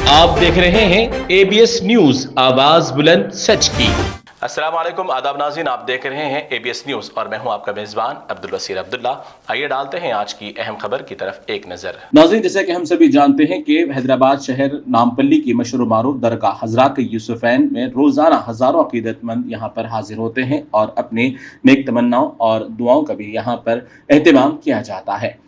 आप देख रहे हैं एबीएस न्यूज, आवाज बुलंद सच की। अस्सलाम वालेकुम, आदाब नाज़रीन, आप देख रहे हैं एबीएस न्यूज़ और मैं हूं आपका मेज़बान अब्दुल बसीर अब्दुल्ला। आइए डालते हैं आज की अहम खबर की तरफ एक नज़र। नाज़रीन, जैसा कि हम सभी जानते हैं कि हैदराबाद शहर नामपल्ली की मशहूर मारूफ दरगाह हजरात यूसुफैन में रोज़ाना हज़ारों अकीदतमंद यहाँ पर हाजिर होते हैं और अपनी नेक तमन्नाओं और दुआओं का भी यहाँ पर एहतमाम किया जाता है।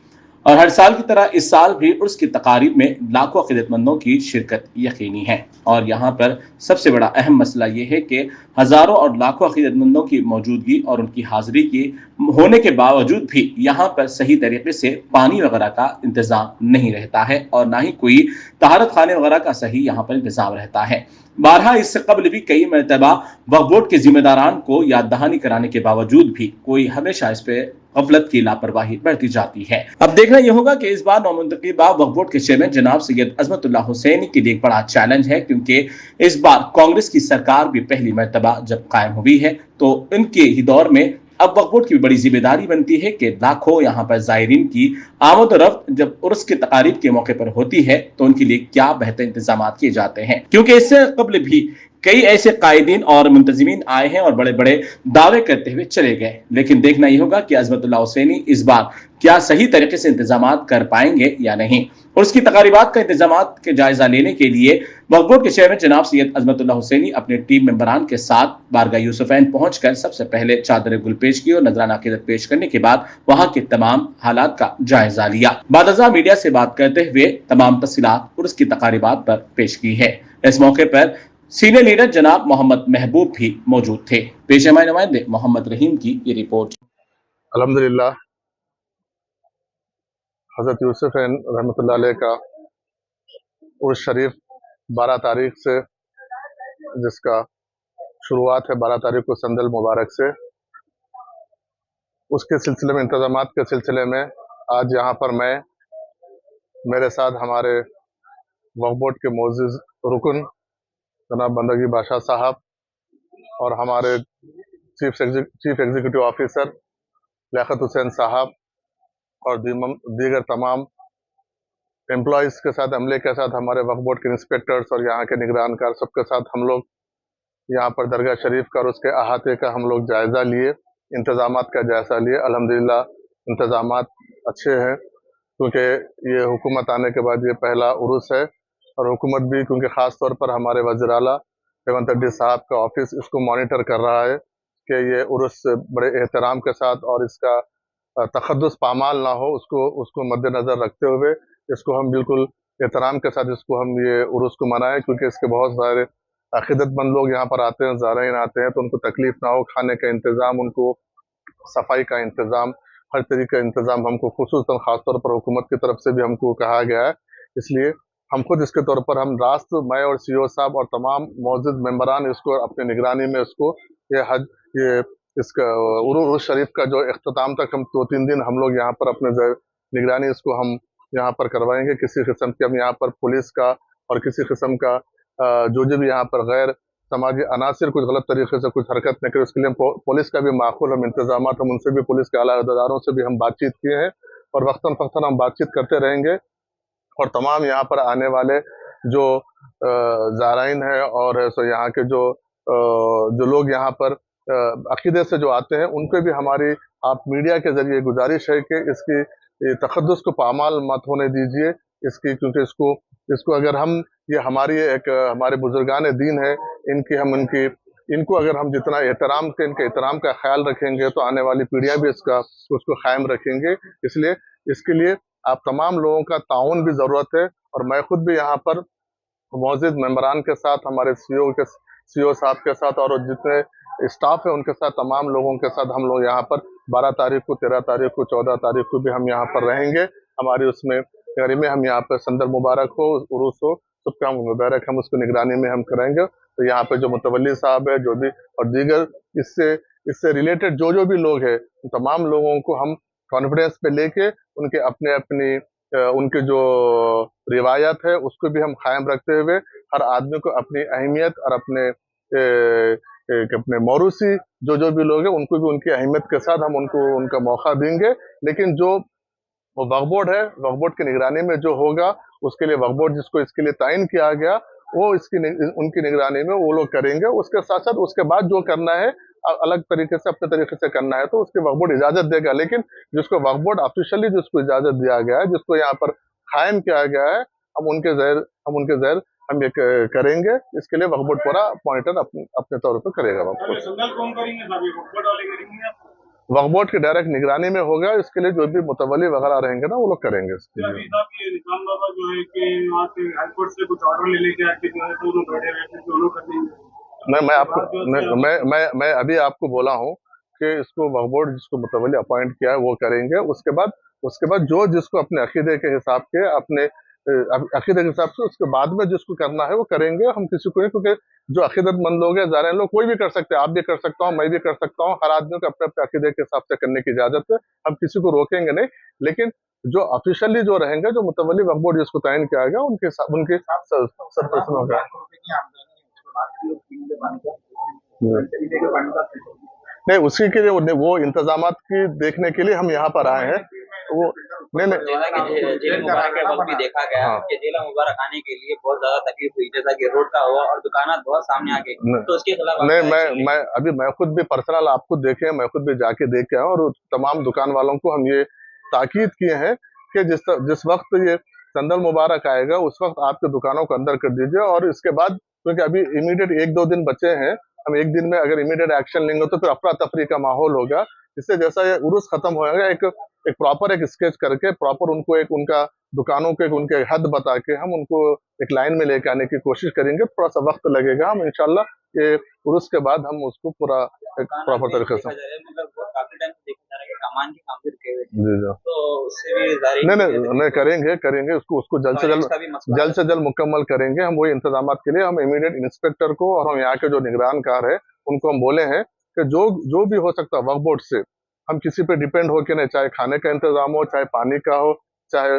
और हर साल की तरह इस साल भी उर्स की तकारीब में लाखों अकीदतमंदों की शिरकत यकीनी है। और यहाँ पर सबसे बड़ा अहम मसला ये है कि हज़ारों और लाखों अकीदतमंदों की मौजूदगी और उनकी हाजिरी की होने के बावजूद भी यहाँ पर सही तरीके से पानी वगैरह का इंतज़ाम नहीं रहता है और ना ही कोई तहारत खाने वगैरह का सही यहाँ पर इंतज़ाम रहता है। बारहा इससे कबल भी कई मरतबा वक्फ बोर्ड के जिम्मेदारान को याद दहानी कराने के बावजूद भी कोई हमेशा इस पे गफलत की लापरवाही बढ़ती जाती है। अब देखना यह होगा कि इस बार नौमुंतखब वक्फ बोर्ड के चेयरमैन जनाब सैयद अजमतुल्लाह हुसैनी के लिए एक बड़ा चैलेंज है, क्योंकि इस बार कांग्रेस की सरकार भी पहली मरतबा जब कायम हुई है तो इनके ही दौर में अब वक्फ बोर्ड की भी बड़ी जिम्मेदारी बनती है कि लाखों यहाँ पर जायरीन की आमद और रफ्त जब उर्स की तकारीब के मौके पर होती है तो उनके लिए क्या बेहतर इंतजाम किए जाते हैं, क्योंकि इससे कबल भी कई ऐसे कायदीन और मुंतजिमीन आए हैं और बड़े बड़े दावे करते हुए चले गए। लेकिन देखना यह होगा कि अजमतुल्लाह हुसैनी इस बार क्या सही तरीके से इंतजाम कर पाएंगे या नहीं। और उसकी तकारीबात का इंतजाम के जायजा लेने के लिए वक्फ बोर्ड के चेयरमैन जनाब सैयद अजमतुल्लाह हुसैनी अपने टीम मेंबरान के साथ बारगाह यूसुफैन पहुंचकर सबसे पहले चादर गुल पेश की और नजराना अकीदत पेश करने के बाद वहां के तमाम हालात का जायजा लिया। बादजा मीडिया से बात करते हुए तमाम तफसीलात और उसकी तकारीबात पर पेश की है। इस मौके पर सीनियर लीडर जनाब मोहम्मद महबूब भी मौजूद थे। पेश हमारे नुमाइंदे मोहम्मद रहीम की ये रिपोर्ट। अल्हम्दुलिल्लाह, हज़रत यूसुफैन रहमतुल्लाह अलैह का उर्स शरीफ 12 तारीख से, जिसका शुरुआत है 12 तारीख को संदल मुबारक से, उसके सिलसिले में इंतजामात के सिलसिले में आज यहाँ पर मेरे साथ हमारे वक्फ बोर्ड के मोअज़्ज़िज़ रुकन जनाब बंदगी बादशाह साहब और हमारे chief executive officer Liaquat Hussain साहब और दीगर तमाम एम्प्लॉयज़ के साथ, अमले के साथ, हमारे वक्फ बोर्ड के इंस्पेक्टर्स और यहाँ के निगरानकार, सबके साथ हम लोग यहाँ पर दरगाह शरीफ का और उसके अहाते का हम लोग जायज़ा लिए, इंतज़ामात का जायज़ा लिए। अल्हम्दुलिल्लाह इंतज़ामात अच्छे हैं, क्योंकि ये हुकूमत आने के बाद ये पहला उर्स है और हुकूमत भी, क्योंकि ख़ास तौर पर हमारे वज़ीर आला रेवंत रेड्डी साहब का ऑफिस इसको मॉनिटर कर रहा है कि ये उर्स बड़े एहतराम के साथ और इसका तखद्दुस पामाल ना हो, उसको मद्देनज़र रखते हुए इसको हम बिल्कुल एहतराम के साथ इसको हम ये उर्स को मनाएं, क्योंकि इसके बहुत सारे अक़ीदतमंद लोग यहाँ पर आते हैं, ज़ायरीन आते हैं, तो उनको तकलीफ़ ना हो, खाने का इंतज़ाम, उनको सफाई का इंतज़ाम, हर तरीके का इंतज़ाम हमको खुसूसन ख़ास तौर पर हुकूमत की तरफ से भी हमको कहा गया है। इसलिए हम खुद इसके तौर पर हम रास्त, मैं और सीओ साहब और तमाम मौजूद मेंबरान इसको अपनी निगरानी में इसको ये इसका उर्स शरीफ का जो इख्तिताम तक हम 2-3 दिन हम लोग यहाँ पर अपने निगरानी इसको हम यहाँ पर करवाएंगे। किसी किस्म की हम यहाँ पर पुलिस का और किसी किस्म का जो भी यहाँ पर गैर समाजी अनासिर कुछ गलत तरीके से कुछ हरकत न करे, उसके लिए पुलिस का भी माकूल हम इंतजाम, हम उनसे भी, पुलिस के आला अहदेदारों से भी हम बातचीत किए हैं और वक्तन फ़क्तन हम बातचीत करते रहेंगे। और तमाम यहाँ पर आने वाले जो ज़ायरीन है और सो यहाँ के जो लोग यहाँ पर अक़ीदे से जो आते हैं, उनपे भी हमारी आप मीडिया के ज़रिए गुजारिश है कि इसकी तक़द्दुस को पामाल मत होने दीजिए इसकी, क्योंकि इसको अगर हम, ये हमारी एक हमारे बुजुर्गान दीन है, इनको अगर हम जितना एहतराम के इनके एहतराम का ख्याल रखेंगे तो आने वाली पीढ़ियाँ भी उसको कायम रखेंगे। इसलिए इसके लिए आप तमाम लोगों का ताउन भी ज़रूरत है। और मैं खुद भी यहाँ पर मौजूद मेंबरान के साथ, हमारे सीओ साहब के साथ और जितने स्टाफ है उनके साथ, तमाम लोगों के साथ हम लोग यहाँ पर 12 तारीख को, 13 तारीख को, 14 तारीख को भी हम यहाँ पर रहेंगे। हमारी उसमें तैयारी में हम यहाँ पर संदर मुबारक हो, उरूस हो, सबका मुबारक हम उसको निगरानी में हम करेंगे। तो यहाँ पे जो मुतवल्ली साहब है, जो भी और दीगर इससे रिलेटेड जो भी लोग हैं, तमाम लोगों को हम कॉन्फिडेंस पे लेके उनके उनके जो रिवायत है उसको भी हम कायम रखते हुए हर आदमी को अपनी अहमियत और अपने मौरूसी जो भी लोग हैं उनको भी उनकी अहमियत के साथ हम उनका मौका देंगे। लेकिन जो वो वक्फ बोर्ड है, वक्फ बोर्ड की निगरानी में जो होगा उसके लिए वक्फ बोर्ड जिसको इसके लिए तयन किया गया वो उनकी निगरानी में वो लोग करेंगे। उसके साथ साथ उसके बाद जो करना है अलग तरीके से अपने तरीके से करना है तो उसके वक्फ बोर्ड इजाजत देगा। लेकिन जिसको वक्फ बोर्ड ऑफिशियली जिसको इजाजत दिया गया है, जिसको यहाँ पर कायम किया गया है, हम उनके जहर हम ये करेंगे। इसके लिए वक्फ बोर्ड पूरा पॉइंटर अपने तौर पर करेगा। वक्फ बोर्ड की डायरेक्ट निगरानी में होगा। इसके लिए जो भी मुतवली वगैरह रहेंगे ना वो लोग करेंगे। इसके लिए निजाम बाबा जो है कि वहाँ से हाईकोर्ट से कुछ ऑर्डर ले लेके आके जो है तो लोग बैठे रहते हैं, लोग कर देंगे। मैं अभी आपको बोला हूँ कि इसको वक्फ बोर्ड जिसको मुतवली अपॉइंट किया है वो करेंगे। उसके बाद जो जिसको अपने अकीदे के हिसाब के अकीदे के हिसाब से उसके बाद में जिसको करना है वो करेंगे। हम किसी को नहीं, क्योंकि जो अकीदतमंद लोग हैं ज़ाहिर लोग कोई भी कर सकते हैं, आप भी कर सकता हूँ, मैं भी कर सकता हूँ। हर आदमी को अपने अपने अकीदे के हिसाब से करने की इजाजत है, हम किसी को रोकेंगे नहीं। लेकिन जो ऑफिशियली जो रहेंगे, जो मुतवली वक्फ बोर्ड जिसको तयन किया गया उनके सरपरसन होगा। नहीं, उसी के लिए वो इंतजामात की देखने के लिए हम यहाँ पर आए हैं। वो नहीं जैसा कि जेल मुबारक के वक्त भी देखा गया कि जेल मुबारक आने के लिए बहुत ज्यादा तकलीफ हुई, जैसा कि रोड का हुआ और दुकानात बहुत सामने आ गई, तो उसके खिलाफ नहीं, मैं खुद भी पर्सनल आप खुद देखे, मैं खुद भी जाके देख के आया और तमाम दुकान वालों को हम ये ताकीद किए हैं कि जिस वक्त ये चंदल मुबारक आएगा उस वक्त आपके दुकानों को अंदर कर दीजिए। और इसके बाद क्योंकि अभी इमीडिएट 1-2 दिन बचे हैं, हम एक दिन में अगर इमीडिएट एक्शन लेंगे तो फिर अफरा तफरी का माहौल होगा। इससे जैसा ये उर्स खत्म होगा, एक प्रॉपर एक स्केच करके प्रॉपर उनको उनका दुकानों के उनके हद बता के हम उनको एक लाइन में लेके आने की कोशिश करेंगे। थोड़ा सा वक्त लगेगा, हम इंशाल्लाह ये उर्स के बाद हम उसको पूरा एक प्रॉपर तरीके से नहीं करेंगे उसको जल्द से जल्द मुकम्मल करेंगे। हम वही इंतजाम के लिए हम इमीडिएट इंस्पेक्टर को और हम यहाँ के जो निगरानकार है उनको हम बोले हैं कि जो भी हो सकता है वक्फ बोर्ड से हम किसी पे डिपेंड हो के नहीं, चाहे खाने का इंतजाम हो, चाहे पानी का हो, चाहे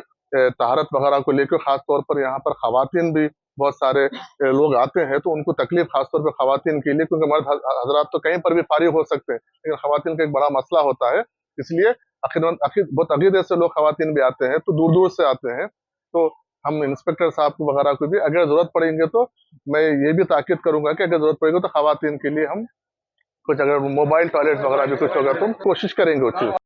तहारत वगैरह को लेकर। खास तौर पर यहाँ पर खवातीन भी बहुत सारे लोग आते हैं तो उनको तकलीफ खास तौर पर खवातीन के लिए, क्योंकि मर्द हजरात तो कहीं पर भी फारिग हो सकते हैं, लेकिन खवातीन का एक बड़ा मसला होता है। इसलिए बहुत अकीदे से लोग खवातीन भी आते हैं, तो दूर दूर से आते हैं। तो हम इंस्पेक्टर साहब को वगैरह को भी अगर जरूरत पड़ेंगे तो मैं ये भी ताकीद करूंगा कि अगर जरूरत पड़ेगी तो खवातीन के लिए हम कुछ अगर मोबाइल टॉयलेट वगैरह भी कुछ होगा तो हम कोशिश करेंगे उस चीज।